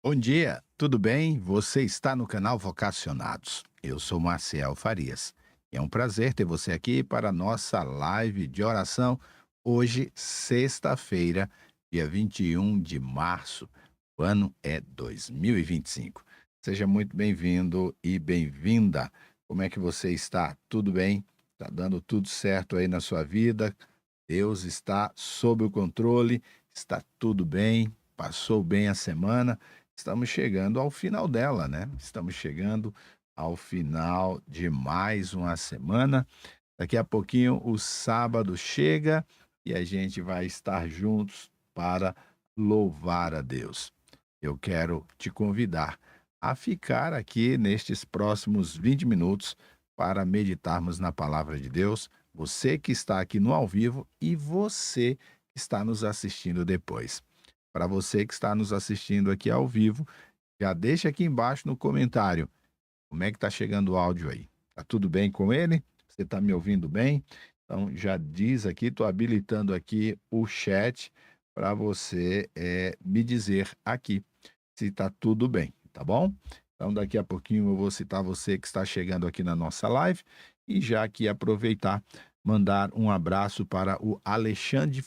Bom dia, tudo bem? Você está no canal Vocacionados. Eu sou Marcial Farias. É um prazer ter você aqui para a nossa live de oração. Hoje, sexta-feira, dia 21 de março. O ano é 2025. Seja muito bem-vindo e bem-vinda. Como é que você está? Tudo bem? Está dando tudo certo aí na sua vida? Deus está sob o controle, está tudo bem, passou bem a semana. Estamos chegando ao final dela, né? Estamos chegando ao final de mais uma semana. Daqui a pouquinho o sábado chega e a gente vai estar juntos para louvar a Deus. Eu quero te convidar a ficar aqui nestes próximos 20 minutos para meditarmos na palavra de Deus. Você que está aqui no ao vivo e você que está nos assistindo depois. Para você que está nos assistindo aqui ao vivo, já deixa aqui embaixo no comentário como é que está chegando o áudio aí. Tá tudo bem com ele? Você está me ouvindo bem? Então já diz aqui, estou habilitando aqui o chat para você me dizer aqui se está tudo bem, tá bom? Então daqui a pouquinho eu vou citar você que está chegando aqui na nossa live e já aqui aproveitar, mandar um abraço para o Alexandre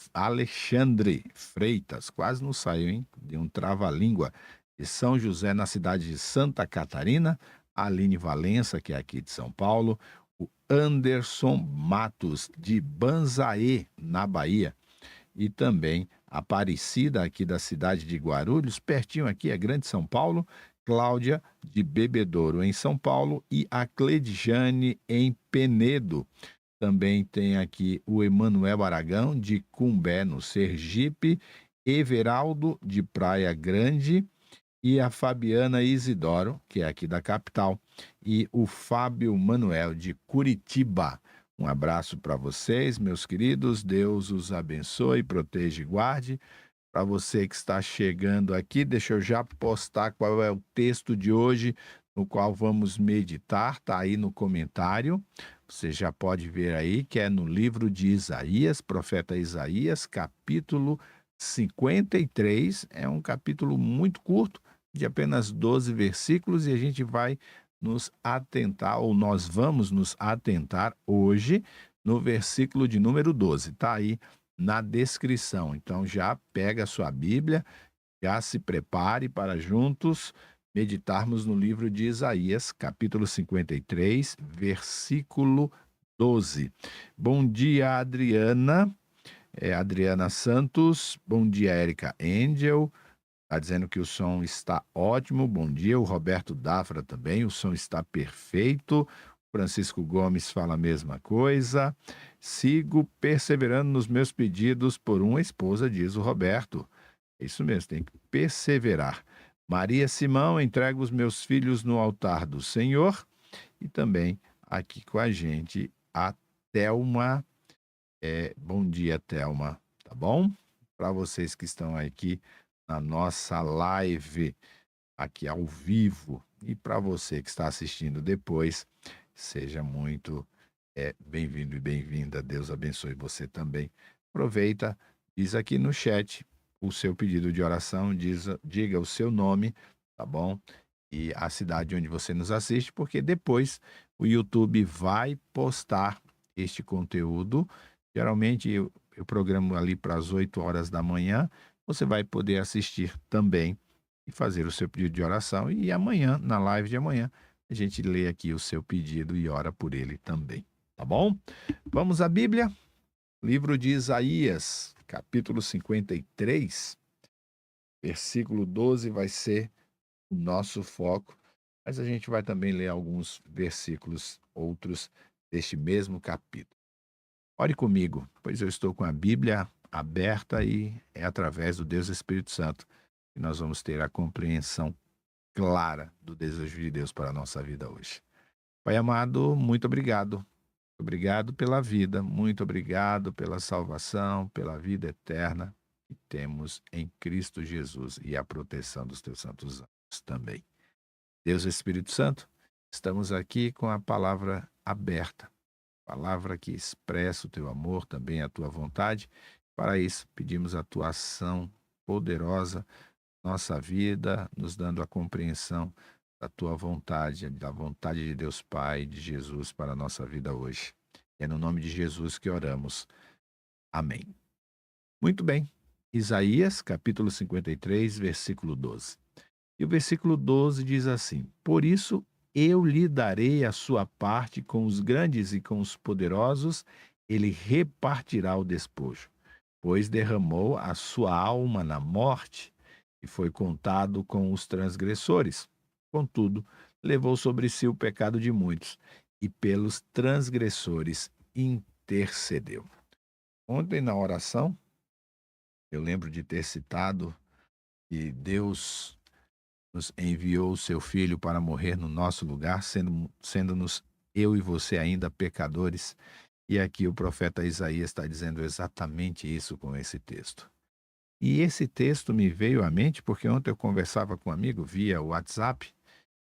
Freitas, quase não saiu, hein? De um trava-língua, de São José, na cidade de Santa Catarina, a Aline Valença, que é aqui de São Paulo, o Anderson Matos, de Banzaê, na Bahia, e também Aparecida, aqui da cidade de Guarulhos, pertinho aqui, é Grande São Paulo, Cláudia, de Bebedouro, em São Paulo, e a Cledjane, em Penedo. Também tem aqui o Emanuel Aragão, de Cumbé, no Sergipe, Everaldo, de Praia Grande, e a Fabiana Isidoro, que é aqui da capital, e o Fábio Manuel, de Curitiba. Um abraço para vocês, meus queridos. Deus os abençoe, proteja e guarde. Para você que está chegando aqui, deixa eu já postar qual é o texto de hoje, no qual vamos meditar, está aí no comentário. Você já pode ver aí que é no livro de Isaías, profeta Isaías, capítulo 53. É um capítulo muito curto, de apenas 12 versículos, e a gente vai nos atentar, ou nós vamos nos atentar hoje no versículo de número 12. Está aí na descrição. Então já pega a sua Bíblia, já se prepare para juntos meditarmos no livro de Isaías, capítulo 53, versículo 12. Bom dia, Adriana. Adriana Santos. Bom dia, Érica Angel. Está dizendo que o som está ótimo. Bom dia, o Roberto Dafra também. O som está perfeito. Francisco Gomes fala a mesma coisa. Sigo perseverando nos meus pedidos por uma esposa, diz o Roberto. É isso mesmo, tem que perseverar. Maria Simão, entrego os meus filhos no altar do Senhor. E também aqui com a gente a Thelma. Bom dia, Thelma. Tá bom? Para vocês que estão aqui na nossa live, aqui ao vivo, e para você que está assistindo depois, seja muito bem-vindo e bem-vinda. Deus abençoe você também. Aproveita, diz aqui no chat o seu pedido de oração, diga o seu nome, tá bom? E a cidade onde você nos assiste, porque depois o YouTube vai postar este conteúdo. Geralmente eu programo ali para as 8 horas da manhã. Você vai poder assistir também e fazer o seu pedido de oração. E amanhã, na live de amanhã, a gente lê aqui o seu pedido e ora por ele também. Tá bom? Vamos à Bíblia? Livro de Isaías, capítulo 53, versículo 12 vai ser o nosso foco, mas a gente vai também ler alguns versículos outros deste mesmo capítulo. Ore comigo, pois eu estou com a Bíblia aberta e é através do Deus Espírito Santo que nós vamos ter a compreensão clara do desejo de Deus para a nossa vida hoje. Pai amado, muito obrigado. Obrigado pela vida, muito obrigado pela salvação, pela vida eterna que temos em Cristo Jesus e a proteção dos teus santos anjos também. Deus Espírito Santo, estamos aqui com a palavra aberta, palavra que expressa o teu amor, também a tua vontade. Para isso, pedimos a tua ação poderosa nossa vida, nos dando a compreensão da tua vontade, da vontade de Deus Pai, de Jesus para a nossa vida hoje. É no nome de Jesus que oramos. Amém. Muito bem. Isaías, capítulo 53, versículo 12. E o versículo 12 diz assim: Por isso eu lhe darei a sua parte com os grandes e com os poderosos, ele repartirá o despojo, pois derramou a sua alma na morte e foi contado com os transgressores. Contudo, levou sobre si o pecado de muitos e pelos transgressores intercedeu. Ontem, na oração, eu lembro de ter citado que Deus nos enviou o seu Filho para morrer no nosso lugar, sendo-nos eu e você ainda pecadores. E aqui o profeta Isaías está dizendo exatamente isso com esse texto. E esse texto me veio à mente porque ontem eu conversava com um amigo via WhatsApp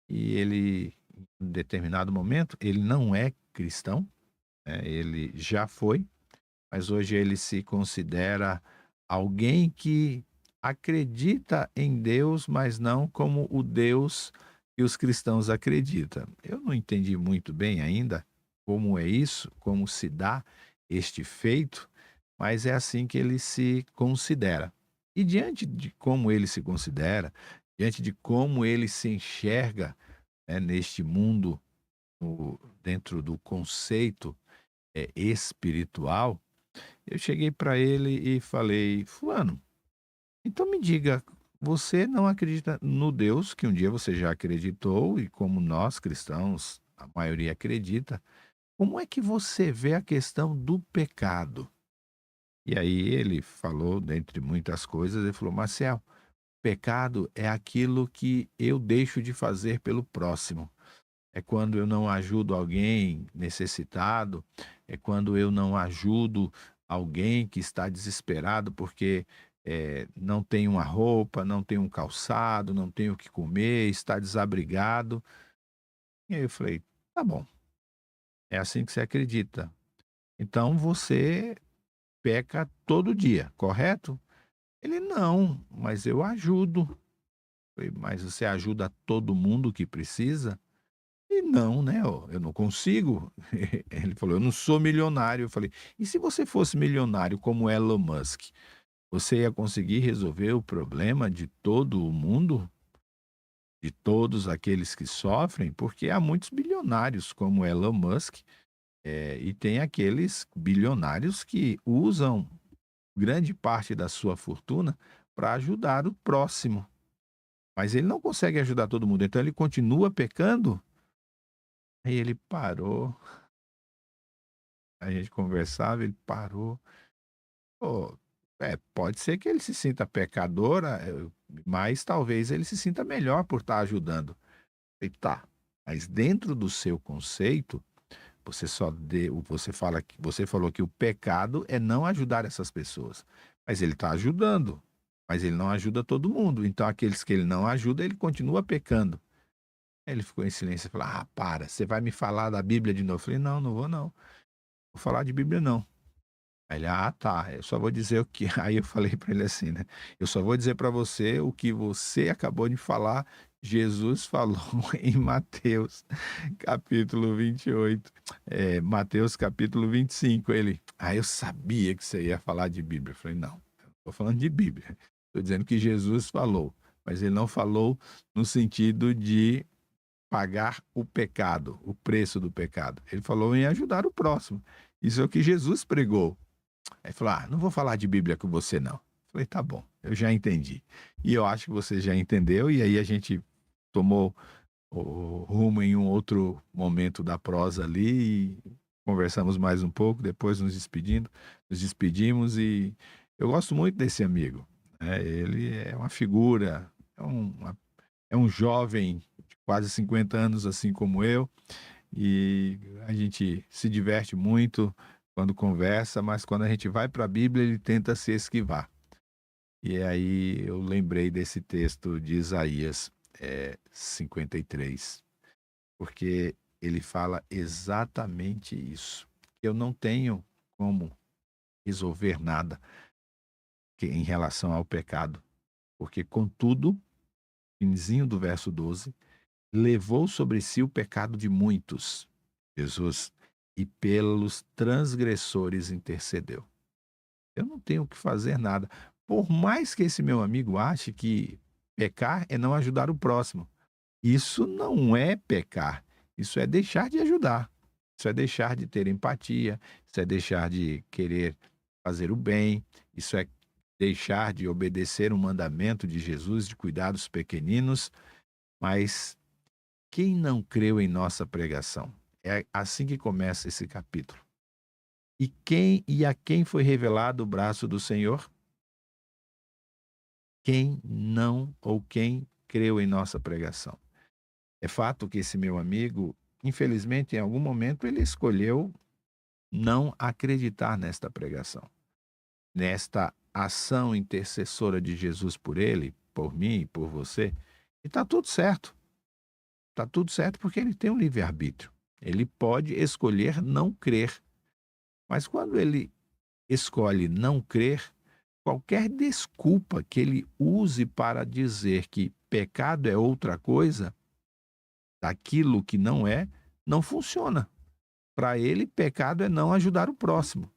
e ele, em determinado momento, ele não é cristão, né, ele já foi, mas hoje ele se considera alguém que acredita em Deus, mas não como o Deus que os cristãos acreditam. Eu não entendi muito bem ainda como é isso, como se dá este feito, mas é assim que ele se considera. E diante de como ele se considera, diante de como ele se enxerga, né, neste mundo, dentro do conceito espiritual, eu cheguei para ele e falei: Fulano, então me diga, você não acredita no Deus que um dia você já acreditou e como nós cristãos, a maioria acredita, como é que você vê a questão do pecado? E aí ele falou, dentre muitas coisas, ele falou: Marcel, pecado é aquilo que eu deixo de fazer pelo próximo. É quando eu não ajudo alguém necessitado, é quando eu não ajudo alguém que está desesperado porque não tem uma roupa, não tem um calçado, não tem o que comer, está desabrigado. E aí eu falei: tá bom, é assim que você acredita. Então você peca todo dia, correto? Ele: não, mas eu ajudo. Falei: mas você ajuda todo mundo que precisa? E não, né, ó, eu não consigo. Ele falou: "Eu não sou milionário". Eu falei: "E se você fosse milionário como Elon Musk, você ia conseguir resolver o problema de todo o mundo? De todos aqueles que sofrem? Porque há muitos bilionários como Elon Musk, e tem aqueles bilionários que usam grande parte da sua fortuna para ajudar o próximo, mas ele não consegue ajudar todo mundo, então ele continua pecando". Aí ele parou. A gente conversava, ele parou. Pô, pode ser que ele se sinta pecador, mas talvez ele se sinta melhor por estar ajudando. E tá, mas dentro do seu conceito, você falou que o pecado é não ajudar essas pessoas. Mas ele está ajudando, mas ele não ajuda todo mundo. Então aqueles que ele não ajuda, ele continua pecando. Aí ele ficou em silêncio e falou: "Ah, para, você vai me falar da Bíblia de novo?" Eu falei: "Não, não vou não. Vou falar de Bíblia não". Aí ele: "Ah, tá, eu só vou dizer o que" aí eu falei para ele assim, né: "Eu só vou dizer para você o que você acabou de falar, Jesus falou em Mateus, capítulo 28, Mateus capítulo 25". Ele: "Ah, eu sabia que você ia falar de Bíblia". Eu falei: "Não, eu não tô falando de Bíblia, tô dizendo que Jesus falou, mas ele não falou no sentido de pagar o pecado, o preço do pecado. Ele falou em ajudar o próximo. Isso é o que Jesus pregou". Aí falou: "Ah, não vou falar de Bíblia com você não". Falei: "Tá bom, eu já entendi". E eu acho que você já entendeu, e aí a gente tomou o rumo em um outro momento da prosa ali e conversamos mais um pouco, depois nos despedimos e eu gosto muito desse amigo, né, ele é uma figura, é um jovem de quase 50 anos, assim como eu, e a gente se diverte muito quando conversa, mas quando a gente vai para a Bíblia, ele tenta se esquivar. E aí eu lembrei desse texto de Isaías 53, porque ele fala exatamente isso. Eu não tenho como resolver nada em relação ao pecado. Porque, contudo, finzinho do verso 12, levou sobre si o pecado de muitos, Jesus, e pelos transgressores intercedeu. Eu não tenho que fazer nada. Por mais que esse meu amigo ache que pecar é não ajudar o próximo, isso não é pecar, isso é deixar de ajudar, isso é deixar de ter empatia, isso é deixar de querer fazer o bem, isso é deixar de obedecer o mandamento de Jesus de cuidar dos pequeninos, mas quem não creu em nossa pregação? É assim que começa esse capítulo. E a quem foi revelado o braço do Senhor? Quem não ou quem creu em nossa pregação. É fato que esse meu amigo, infelizmente, em algum momento ele escolheu não acreditar nesta pregação, nesta ação intercessora de Jesus por ele, por mim e por você. E está tudo certo. Está tudo certo porque ele tem um livre-arbítrio. Ele pode escolher não crer. Mas quando ele escolhe não crer, qualquer desculpa que ele use para dizer que pecado é outra coisa, daquilo que não é, não funciona. Para ele, pecado é não ajudar o próximo.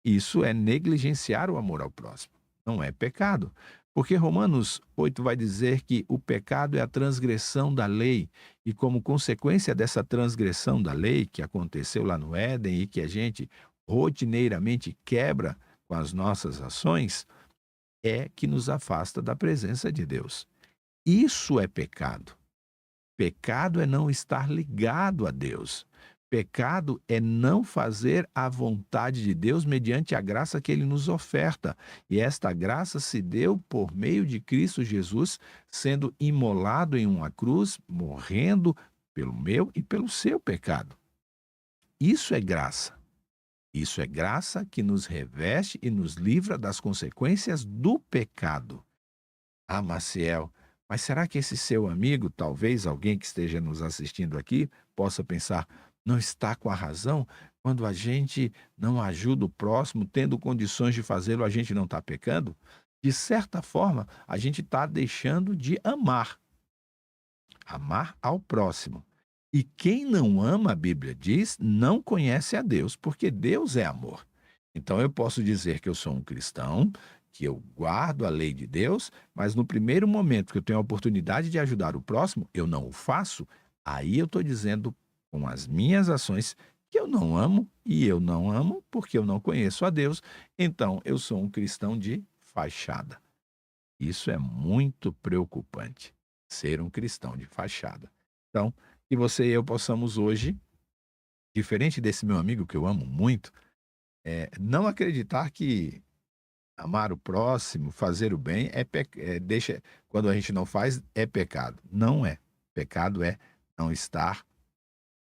Isso é negligenciar o amor ao próximo. Não é pecado. Porque Romanos 8 vai dizer que o pecado é a transgressão da lei, e como consequência dessa transgressão da lei que aconteceu lá no Éden e que a gente rotineiramente quebra com as nossas ações, é que nos afasta da presença de Deus. Isso é pecado. Pecado é não estar ligado a Deus. Pecado é não fazer a vontade de Deus mediante a graça que ele nos oferta. E esta graça se deu por meio de Cristo Jesus, sendo imolado em uma cruz, morrendo pelo meu e pelo seu pecado. Isso é graça. Isso é graça que nos reveste e nos livra das consequências do pecado. Ah, Maciel, mas será que esse seu amigo, talvez alguém que esteja nos assistindo aqui, possa pensar, não está com a razão? Quando a gente não ajuda o próximo, tendo condições de fazê-lo, a gente não está pecando? De certa forma, a gente está deixando de amar ao próximo. E quem não ama, a Bíblia diz, não conhece a Deus, porque Deus é amor. Então eu posso dizer que eu sou um cristão, que eu guardo a lei de Deus, mas no primeiro momento que eu tenho a oportunidade de ajudar o próximo, eu não o faço, aí eu estou dizendo com as minhas ações que eu não amo, e eu não amo porque eu não conheço a Deus, então eu sou um cristão de fachada. Isso é muito preocupante, ser um cristão de fachada. Então, que você e eu possamos hoje, diferente desse meu amigo que eu amo muito, não acreditar que amar o próximo, fazer o bem, quando a gente não faz, é pecado. Não é. Pecado é não estar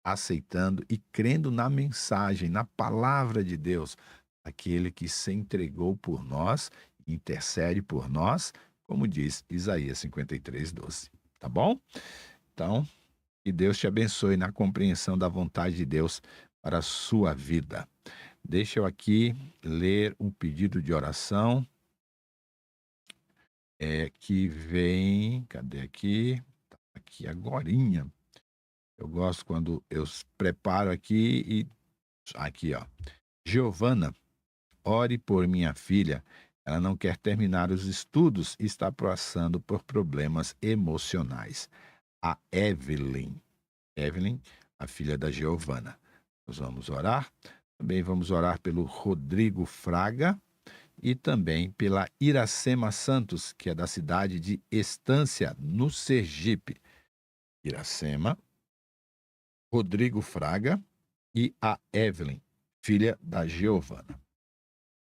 aceitando e crendo na mensagem, na palavra de Deus, aquele que se entregou por nós, intercede por nós, como diz Isaías 53:12. Tá bom? Então, que Deus te abençoe na compreensão da vontade de Deus para a sua vida. Deixa eu aqui ler um pedido de oração, que vem, cadê aqui? Tá aqui agorinha. Eu gosto quando preparo aqui e aqui, ó. Giovana, ore por minha filha. Ela não quer terminar os estudos e está passando por problemas emocionais. A Evelyn. Evelyn, a filha da Giovana. Nós vamos orar. Também vamos orar pelo Rodrigo Fraga e também pela Iracema Santos, que é da cidade de Estância, no Sergipe. Iracema, Rodrigo Fraga e a Evelyn, filha da Giovana.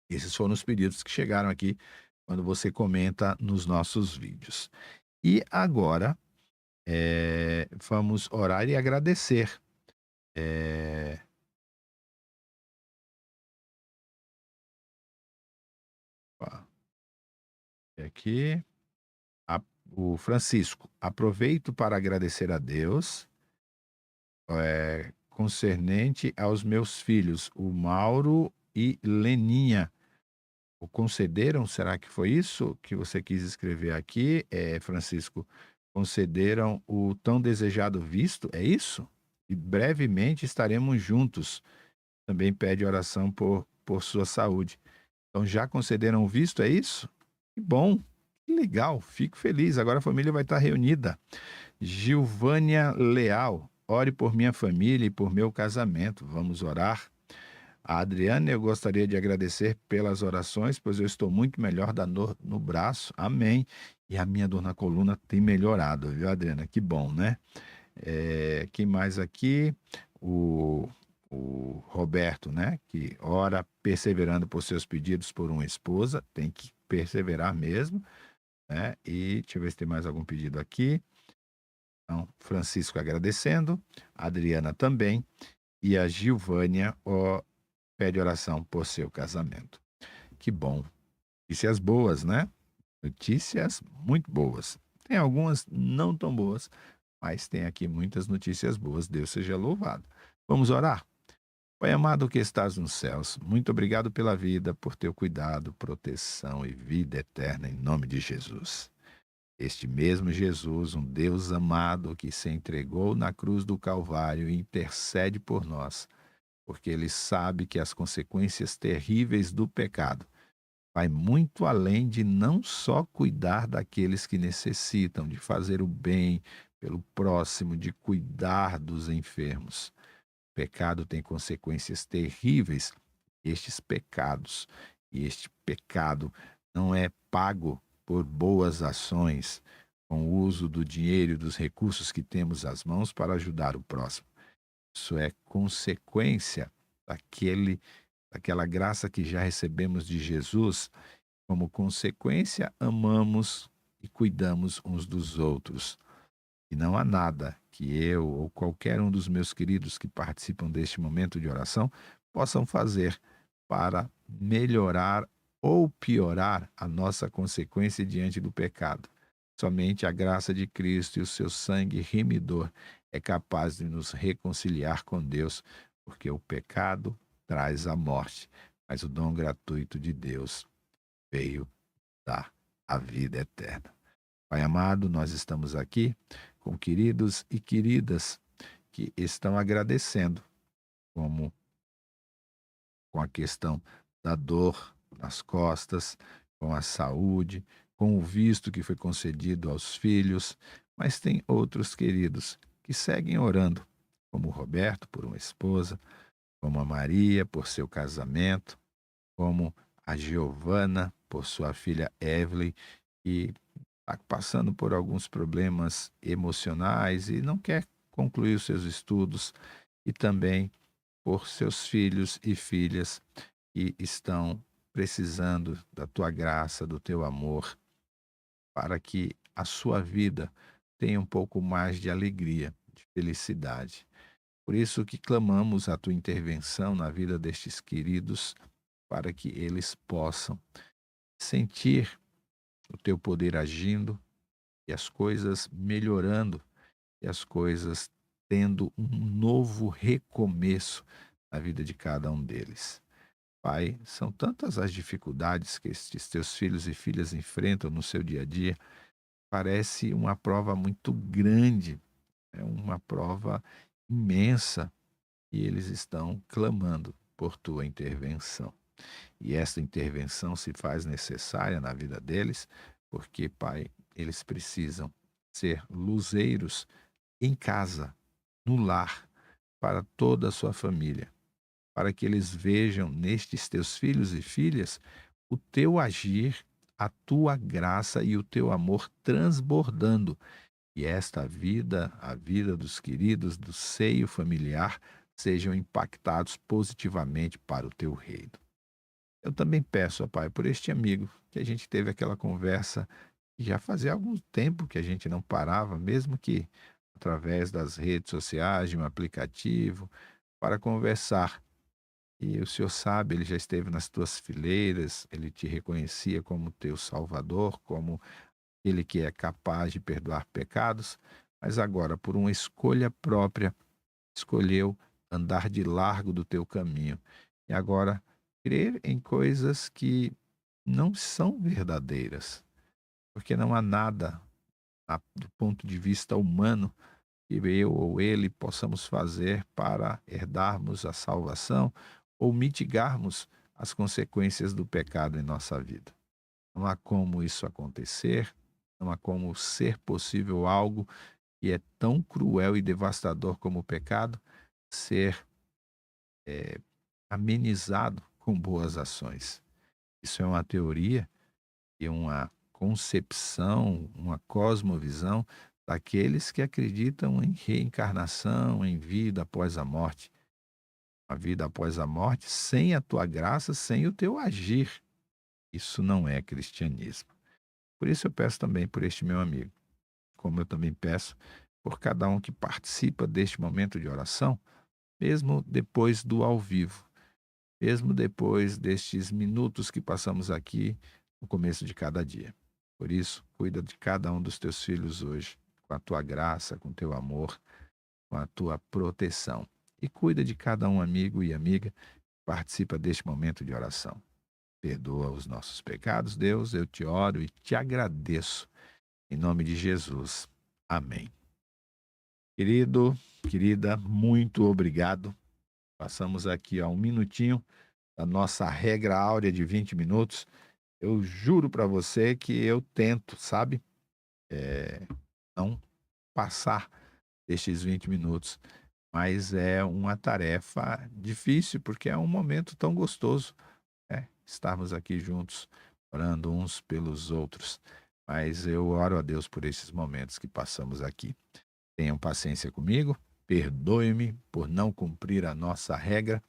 Esses foram os pedidos que chegaram aqui quando você comenta nos nossos vídeos. E agora, vamos orar e agradecer. Eh, ó, aqui, a- o Francisco, aproveito para agradecer a Deus, concernente aos meus filhos, o Mauro e Leninha, ou concederam, será que foi isso que você quis escrever aqui, Francisco? Concederam o tão desejado visto, é isso? E brevemente estaremos juntos. Também pede oração por sua saúde. Então já concederam o visto, é isso? Que bom, que legal, fico feliz. Agora a família vai estar reunida. Gilvânia Leal, ore por minha família e por meu casamento. Vamos orar. A Adriana, eu gostaria de agradecer pelas orações, pois eu estou muito melhor da dor no braço. Amém. E a minha dor na coluna tem melhorado, viu, Adriana? Que bom, né? Quem mais aqui? O, o Roberto, né? Que ora perseverando por seus pedidos por uma esposa. Tem que perseverar mesmo, né? E deixa eu ver se tem mais algum pedido aqui. Então, Francisco agradecendo, a Adriana também, e a Gilvânia pede oração por seu casamento. Que bom. Notícias boas, né? Notícias muito boas. Tem algumas não tão boas, mas tem aqui muitas notícias boas. Deus seja louvado. Vamos orar? Pai amado que estás nos céus, muito obrigado pela vida, por teu cuidado, proteção e vida eterna em nome de Jesus. Este mesmo Jesus, um Deus amado que se entregou na cruz do Calvário e intercede por nós, porque ele sabe que as consequências terríveis do pecado vai muito além de não só cuidar daqueles que necessitam, de fazer o bem pelo próximo, de cuidar dos enfermos. O pecado tem consequências terríveis. Estes pecados, e este pecado não é pago por boas ações, com o uso do dinheiro e dos recursos que temos às mãos para ajudar o próximo. Isso é consequência daquele, daquela graça que já recebemos de Jesus. Como consequência, amamos e cuidamos uns dos outros. E não há nada que eu ou qualquer um dos meus queridos que participam deste momento de oração possam fazer para melhorar ou piorar a nossa consequência diante do pecado. Somente a graça de Cristo e o seu sangue remidor é capaz de nos reconciliar com Deus, porque o pecado traz a morte, mas o dom gratuito de Deus veio dar a vida eterna. Pai amado, nós estamos aqui com queridos e queridas que estão agradecendo, como com a questão da dor nas costas, com a saúde, com o visto que foi concedido aos filhos, mas tem outros queridos que seguem orando, como o Roberto por uma esposa, como a Maria por seu casamento, como a Giovana por sua filha Evelyn, que está passando por alguns problemas emocionais e não quer concluir os seus estudos, e também por seus filhos e filhas que estão precisando da tua graça, do teu amor, para que a sua vida tenha um pouco mais de alegria, de felicidade. Por isso que clamamos a tua intervenção na vida destes queridos, para que eles possam sentir o teu poder agindo e as coisas melhorando e as coisas tendo um novo recomeço na vida de cada um deles. Pai, são tantas as dificuldades que estes teus filhos e filhas enfrentam no seu dia a dia. Parece uma prova muito grande, é uma prova imensa, e eles estão clamando por tua intervenção. E esta intervenção se faz necessária na vida deles, porque, Pai, eles precisam ser luzeiros em casa, no lar, para toda a sua família, para que eles vejam nestes teus filhos e filhas o teu agir, a tua graça e o teu amor transbordando, e esta vida, a vida dos queridos do seio familiar, sejam impactados positivamente para o teu reino. Eu também peço, ó Pai, por este amigo que a gente teve aquela conversa que já fazia algum tempo que a gente não parava, mesmo que através das redes sociais, de um aplicativo, para conversar. E o Senhor sabe, ele já esteve nas tuas fileiras, ele te reconhecia como teu Salvador, como ele que é capaz de perdoar pecados, mas agora, por uma escolha própria, escolheu andar de largo do teu caminho. E agora, crer em coisas que não são verdadeiras, porque não há nada, do ponto de vista humano, que eu ou ele possamos fazer para herdarmos a salvação ou mitigarmos as consequências do pecado em nossa vida. Não há como isso acontecer, não há como ser possível algo que é tão cruel e devastador como o pecado ser eh, amenizado com boas ações. Isso é uma teoria e uma concepção, uma cosmovisão daqueles que acreditam em reencarnação, em vida após a morte. A vida após a morte sem a tua graça, sem o teu agir. Isso não é cristianismo. Por isso eu peço também por este meu amigo, como eu também peço por cada um que participa deste momento de oração, mesmo depois do ao vivo, mesmo depois destes minutos que passamos aqui no começo de cada dia. Por isso, cuida de cada um dos teus filhos hoje, com a tua graça, com o teu amor, com a tua proteção. E cuida de cada um amigo e amiga que participa deste momento de oração. Perdoa os nossos pecados, Deus, eu te oro e te agradeço. Em nome de Jesus. Amém. Querido, querida, muito obrigado. Passamos aqui a um minutinho da nossa regra áurea de 20 minutos. Eu juro para você que eu tento, sabe, não passar destes 20 minutos, mas é uma tarefa difícil, porque é um momento tão gostoso, né, estarmos aqui juntos, orando uns pelos outros. Mas eu oro a Deus por esses momentos que passamos aqui. Tenham paciência comigo, perdoe-me por não cumprir a nossa regra,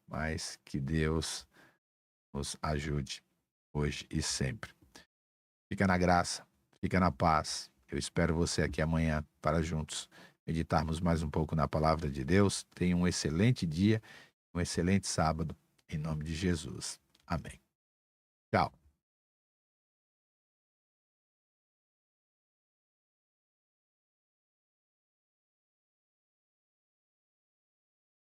mas que Deus nos ajude hoje e sempre. Fica na graça, fica na paz. Eu espero você aqui amanhã para juntos meditarmos mais um pouco na palavra de Deus. Tenha um excelente dia, um excelente sábado, em nome de Jesus. Amém. Tchau.